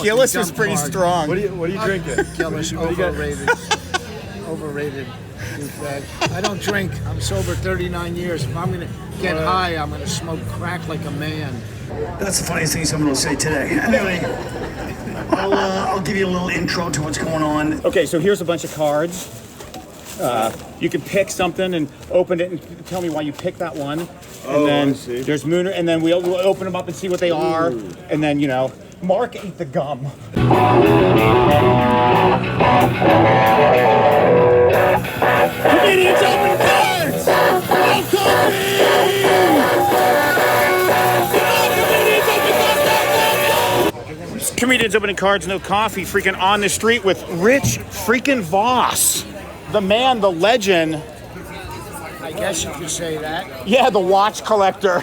Gillis is pretty strong. What are you drinking? Gillis, overrated. Overrated. I don't drink. I'm sober 39 years. If I'm going to get high, I'm going to smoke crack like a man. That's the funniest thing someone will say today. Anyway, I'll give you a little intro to what's going on. Okay, so here's a bunch of cards. You can pick something and open it and tell me why you picked that one. And then there's Mooner, and then we'll open them up and see what they are. And then, you know, Mark ate the gum. Comedians open cards! No coffee! Comedians opening cards, no coffee. Freaking on the street with Rich freaking VOS. The man, the legend. I guess you could say that. Yeah, the watch collector.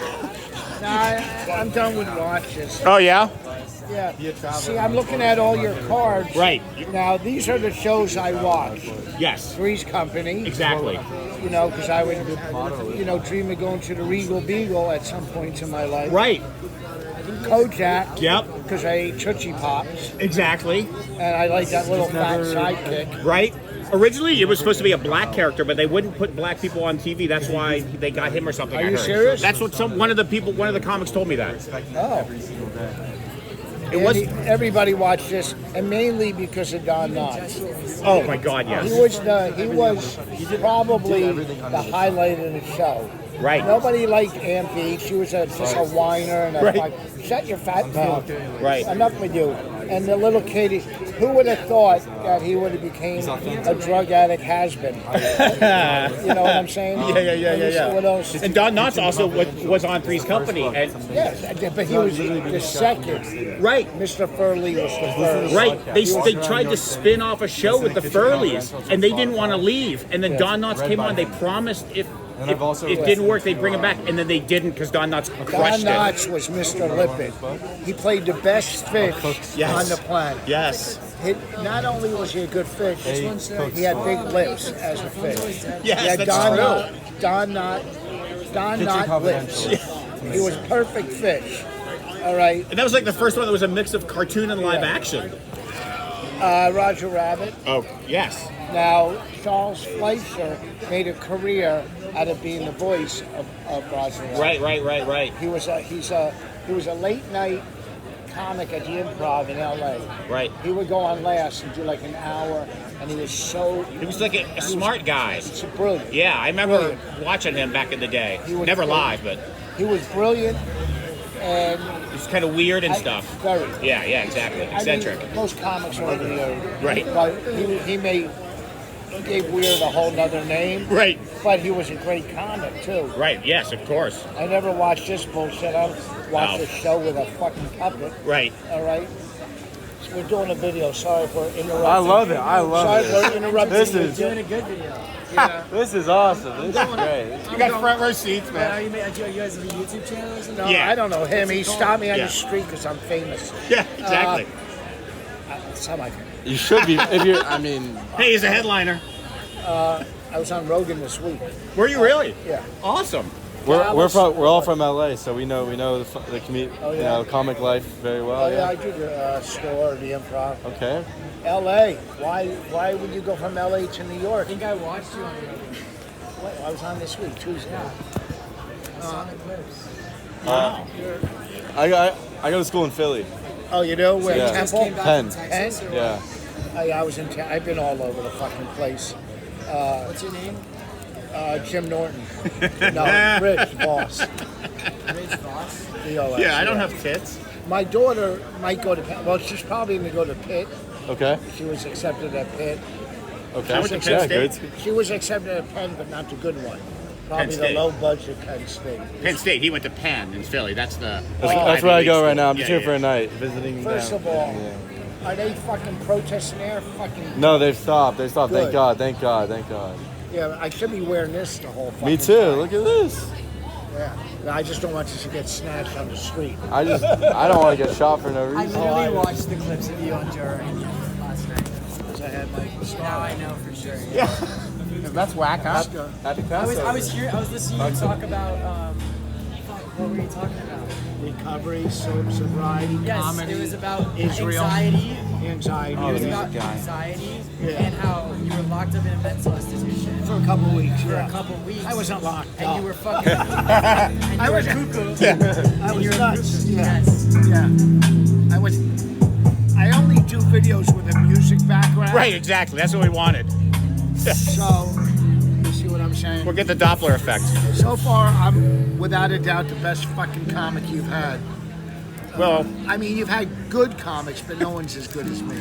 Nah, I'm done with watches. Oh, yeah? Yeah. See, I'm looking at all your cards. Right. Now, these are the shows I watch. Yes. Three's Company. Exactly. You know, because I would, you know, dream of going to the Regal Beagle at some points in my life. Right. Kojak. Yep. Because I ate Tootsie Pops. Exactly. And I like that little fat sidekick. Right. Originally, it was supposed to be a black character, but they wouldn't put black people on TV. That's why they got him or something. Are you serious? That's what one of the comics told me that. Oh. Everybody watched this, and mainly because of Don Knotts. Oh my God, yes. He was probably the highlight of the show. Right. Nobody liked Aunt Beach. She was just a whiner and shut your fat mouth. Right. Enough with you. And the little kid, who would have thought that he would have became a drug addict has-been? You know what I'm saying? Yeah. What else? And Don Knotts also was on Three's Company. And yes, but he was the second. Right. Mr. Furley was the first. Right. They tried to spin off a show with the Furleys, and they didn't want to leave. And then Don Knotts came on. They promised if it didn't work, they'd bring him back, and then they didn't because Don Knotts crushed Don Knotts was Mr. Lippet. He played the best fish on the planet. Yes. Not only was he a good fish, he had big lips as a fish. Yes, that's true. Don Knotts lips. He was perfect fish. All right. And that was like the first one that was a mix of cartoon and live action. Roger Rabbit. Oh, yes. Now, Charles Fleischer made a career out of being the voice of Roger Rabbit. Right. He was a late night comic at the Improv in LA. Right. He would go on last and do like an hour, and he was like a smart guy. He's brilliant. Yeah, I remember watching him back in the day. Never live, but he was brilliant, and he's kind of weird and stuff. Very. Yeah, exactly. Eccentric. I mean, most comics are weird. Right. But he gave Weird a whole nother name. Right. But he was a great comic too. Right. Yes, of course. I never watched this bullshit. I watched a show with a fucking puppet. Right. All right. So we're doing a video. Sorry for interrupting. I love it. Sorry for interrupting. This We're is doing a good video. Yeah. This is awesome. This is great. You got front row seats, man. Are you guys have a YouTube channel or something? No, I don't know him. He stopped me on the street because I'm famous. Yeah, exactly. That's how I can. You should be. If you're, I mean. Hey, he's a headliner. I was on Rogan this week. Were you really? Yeah. Awesome. We're all from LA, so we know the comic life very well. Oh yeah, I do the store, the Improv. Okay. LA. Why would you go from LA to New York? I think I watched you on the road. I was on this week, Tuesday. Wow. I go to school in Philly. Oh, you know where? Yeah. Temple? Penn. Yeah. I was in. I've been all over the fucking place. What's your name? Jim Norton. No, Rich Voss. Rich Voss? Yeah, I don't have tits. My daughter might go to Penn. Well, she's probably going to go to Pitt. Okay. She was accepted at Pitt. Okay. I went to Penn State. She was accepted at Penn, but not the good one. Probably the low-budget Penn State. Penn State. He went to Penn in Philly. That's where I go right now. I'm just here for a night, visiting. First of all, are they fucking protesting there? Fucking. No, they've stopped. Good. Thank God. Yeah, I should be wearing this the whole fucking Me too. time. Look at this. Yeah. I just don't want you to get snatched on the street. I don't want to get shot for no I reason. literally watched the clips of you on JRE last night. Because I had my Now I know for sure. Yeah. That's whack, huh? I was listening to you talk about What were you talking about? Recovery, sobriety, Yes, comedy. it was about Israel. anxiety. Anxiety. It was the about music guy. anxiety Yeah. and how you were locked up in a mental institution For a couple of weeks. for yeah. a couple weeks. I wasn't locked and up. you were fucking. and I you was were, cuckoo. I was you were nuts. Yeah. Yes. Yeah. I only do videos with a music background. Right, exactly. That's what we wanted. So, you see what I'm saying? We'll get the Doppler effect. So far, I'm without a doubt the best fucking comic you've had. Well, I mean, you've had good comics, but no one's as good as me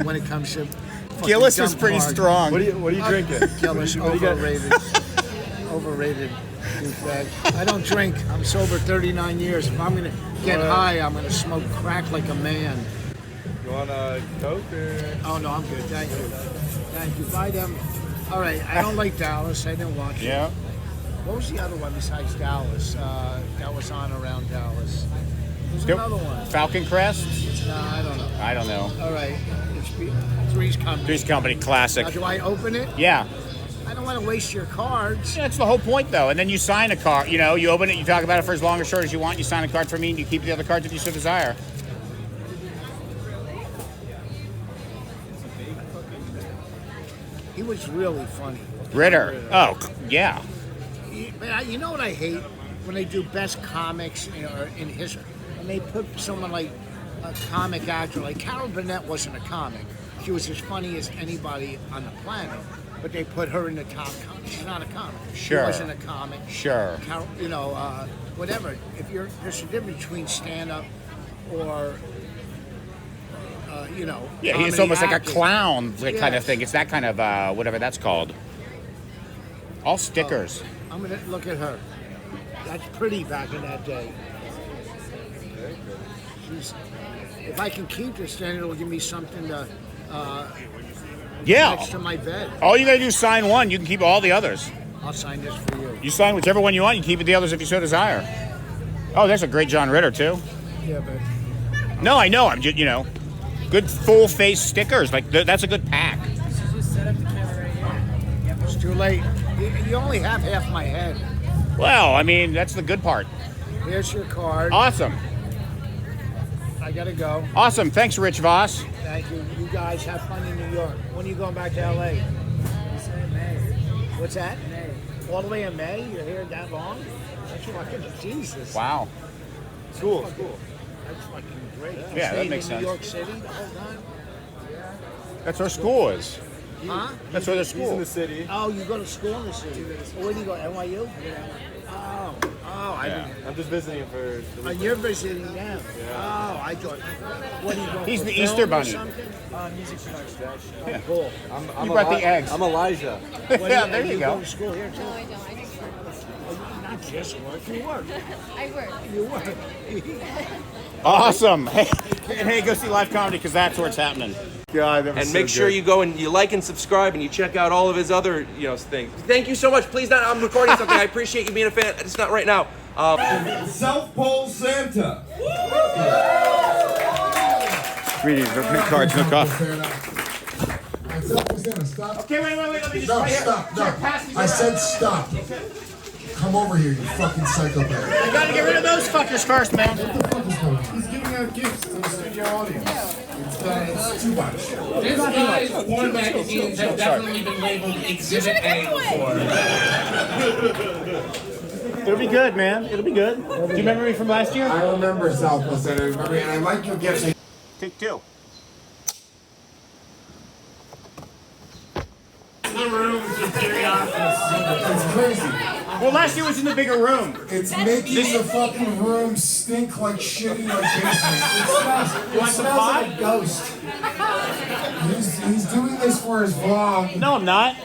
when it comes to. fucking Gillis is dumb pretty cards. strong. What are you drinking? Gillis, What do you got? overrated. Overrated. douchebag. I don't drink. I'm sober 39 years. If I'm gonna get high, I'm gonna smoke crack like a man. You want a Coke or? Oh no, I'm good. Thank you. Thank you. Buy them. All right. I don't like Dallas. I didn't watch it. Yeah. What was the other one besides Dallas? That was on around Dallas. There's Yep. another one. Falcon Crest? No, I don't know. I don't know. All right. Three's Company. Three's Company, classic. Now, do I open it? Yeah. I don't want to waste your cards. That's the whole point, though. And then you sign a card. You know, you open it, you talk about it for as long or short as you want. You sign a card for me, and you keep the other cards if you so desire. He was really funny. Ritter. Oh, yeah. You know what I hate? When they do best comics in history, and they put someone like a comic actor, like Carol Burnett wasn't a comic. She was as funny as anybody on the planet, but they put her in the top comic. She's not a comic. Sure. She wasn't a comic. Sure. Carol, whatever. There's a difference between stand-up or, Yeah, comedy it's almost like a acting. clown kind of Yes. thing. It's that kind of, whatever that's called. All stickers. I'm gonna look at her. That's pretty back in that day. If I can keep this, then it'll give me something to Yeah. next to my bed. All you gotta do is sign one. You can keep all the others. I'll sign this for you. You sign whichever one you want. You keep the others if you so desire. Oh, there's a great John Ritter too. Yeah, but No, I know. I'm just, good full face stickers. Like that's a good pack. Just set up the camera right here. it's too late. You only have half my head. Well, I mean, that's the good part. Here's your card. Awesome. I gotta go. Awesome. Thanks, Rich Voss. Thank you. You guys have fun in New York. When are you going back to LA? You said May. What's that? May. All the way in May? You're here that long? That's fucking Jesus. Wow. Cool. That's fucking great. You Yeah, that stayed makes in sense. New York City the whole time? That's where school is. Huh? That's where the He's in school. the city. Oh, you go to school in the city. Where do you go? NYU? Oh, I Yeah. didn't. I'm just visiting for the Oh, weekend. you're visiting them. Oh, I thought. What are you going He's for the film Easter or bunny. something? Music production. Oh, cool. I'm You brought the eggs. I'm Elijah. Yeah, there you go. Go to school here too. No, I don't. I just work. Not just work. You work. I work. You work. Awesome. Hey, and hey, go see live comedy because that's where it's happening. God, that was And make sure you go and you like and subscribe and you check out all of his other things. Thank you so much. Please, not. I'm recording something. I appreciate you being a fan. It's not right now. South Pole Santa. Greetings, no cards, no coffee. Stop. Okay, wait, let me just No, right here. stop, no. Sure, pass these I around. said stop. Come over here, you fucking psychopath. I gotta get rid of those fuckers first, man. What the fuck is going on? He's giving out gifts to the studio audience. It's too much. This guy's porn magazines have definitely been labeled Exhibit A before. It'll be good, man. It'll be good. Do you remember me from last year? I remember South Pole Santa, and I like your gifts. Take two. It's crazy. Well, last year was in the bigger room. It's making the fucking room stink like shit in your basement. It smells like a ghost. He's doing this for his vlog. No, I'm not.